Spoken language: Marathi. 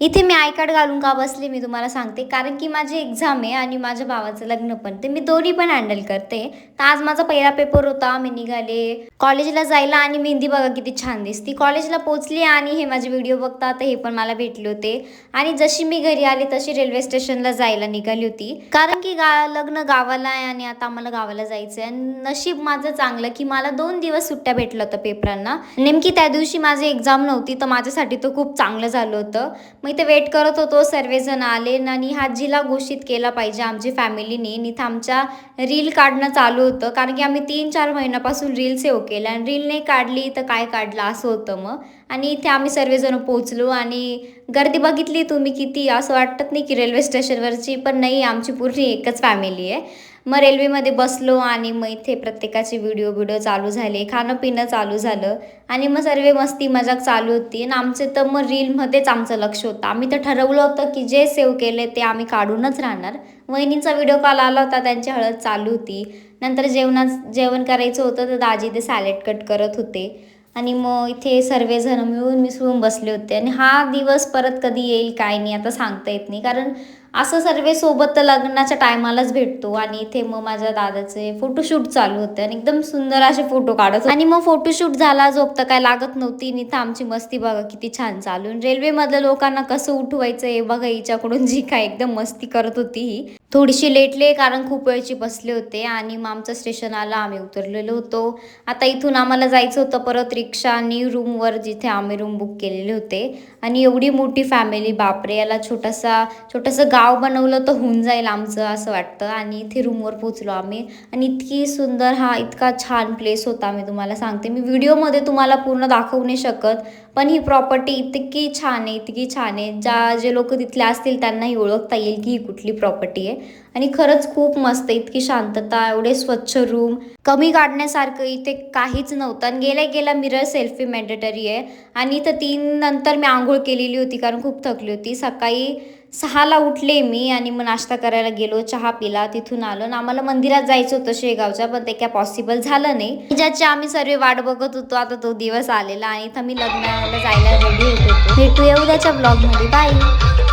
इथे मी आय कार्ड घालून का बसले मी तुम्हाला सांगते, कारण की माझी एक्झाम आहे आणि माझ्या भावाचं लग्न पण, ते मी दोन्ही पण हँडल करते. तर आज माझा पहिला पेपर होता, मी निघाले कॉलेजला जायला आणि मेहंदी बघा किती छान दिसती. कॉलेजला पोहोचली आणि हे माझे व्हिडिओ बघता तर हे पण मला भेटले होते. आणि जशी मी घरी आले तशी रेल्वे स्टेशनला जायला निघाली होती, कारण की लग्न गावाला आहे आणि आता आम्हाला गावाला जायचं आहे. आणि नशीब माझं चांगलं की मला 2 दिवस सुट्ट्या भेटलं होतं पेपरांना. नेमकी त्या दिवशी माझी एक्झाम नव्हती, तर माझ्यासाठी तो खूप चांगलं झालं होतं. मग इथे वेट करत होतो, सर्वजण आले आणि हा जिल्हा घोषित केला पाहिजे आमची फॅमिलीने. इथं आमच्या रील काढणं चालू होतं, कारण की आम्ही 3-4 महिन्यापासून रील सेव्ह केल्या आणि रील नाही काढली तर काय काढलं असं होतं मग. आणि इथे आम्ही सर्वजण पोहोचलो आणि गर्दी बघितली तुम्ही किती, असं वाटत नाही की रेल्वे स्टेशनवरची, पण नाही, आमची पूर्ण एकच फॅमिली आहे. मग रेल्वेमध्ये बसलो आणि मग इथे प्रत्येकाचे व्हिडिओ चालू झाले, खाणं पिणं चालू झालं आणि मग सर्व मस्ती मजाक चालू होती. आणि आमचे तर मग रीलमध्येच आमचं लक्ष होतं. आम्ही तर ठरवलं होतं की जे सेव्ह केले ते आम्ही काढूनच राहणार. वहिनींचा व्हिडिओ कॉल आला होता, त्यांची हळद चालू होती. नंतर जेवण करायचं होतं, तर दाजी ते सॅलेड कट करत होते आणि मग इथे सर्वजण मिळून मिसळून बसले होते. आणि हा दिवस परत कधी येईल काय नाही आता सांगता येत नाही, कारण असं सर्व सोबत तर लग्नाच्या टायमालाच भेटतो. आणि इथे मग माझ्या दादाचे फोटोशूट चालू होते आणि एकदम सुंदर असे फोटो काढत होते. आणि मग फोटोशूट झाला, झोप तर काय लागत नव्हती. आणि इथं आमची मस्ती बघा किती छान चालू. रेल्वेमधल्या लोकांना कसं उठवायचं हे बघा, हिच्याकडून जी काय एकदम मस्ती करत होती ही. थोडीशी लेटले कारण खूप वेळची बसले होते. आणि मग आमचं स्टेशन आला, आम्ही उतरलेलो होतो. आता इथून आम्हाला जायचं होतं परत रिक्षा आणि रूमवर, जिथे आम्ही रूम बुक केलेले होते. आणि एवढी मोठी फॅमिली, बापरे, याला छोटंसं गाव बनवलं तर होऊन जाईल आमचं असं वाटतं. आणि इथे रूमवर पोचलो आम्ही आणि इतकी सुंदर, हा इतका छान प्लेस होता, मी तुम्हाला सांगते. मी व्हिडिओमध्ये तुम्हाला पूर्ण दाखवू नाही शकत, पण ही प्रॉपर्टी इतकी छान आहे, इतकी छान आहे. जे लोक तिथले असतील त्यांनाही ओळखता येईल की ही कुठली प्रॉपर्टी आहे. आणि खरंच खूप मस्त, इतकी शांतता, एवढे स्वच्छ रूम, कमी काढण्यासारखं इथे काहीच नव्हतं. आणि गेल्या गेल्या मिरर सेल्फी मॅन्डेटरी आहे. आणि इथं 3 नंतर मी आंघोळ केलेली होती, कारण खूप थकली होती. सकाळी 6ला उठले मी आणि मग नाश्ता करायला गेलो, चहा पिला, तिथून आलो. आणि आम्हाला मंदिरात जायचं होतं शेगावच्या, पण ते काय पॉसिबल झालं नाही. ज्याची आम्ही सर्व वाट बघत होतो, आता तो दिवस आलेला आणि इथं मी लग्नाला जायला रेडी होत होतो. भेटूया उद्याच्या ब्लॉगमध्ये, बाय.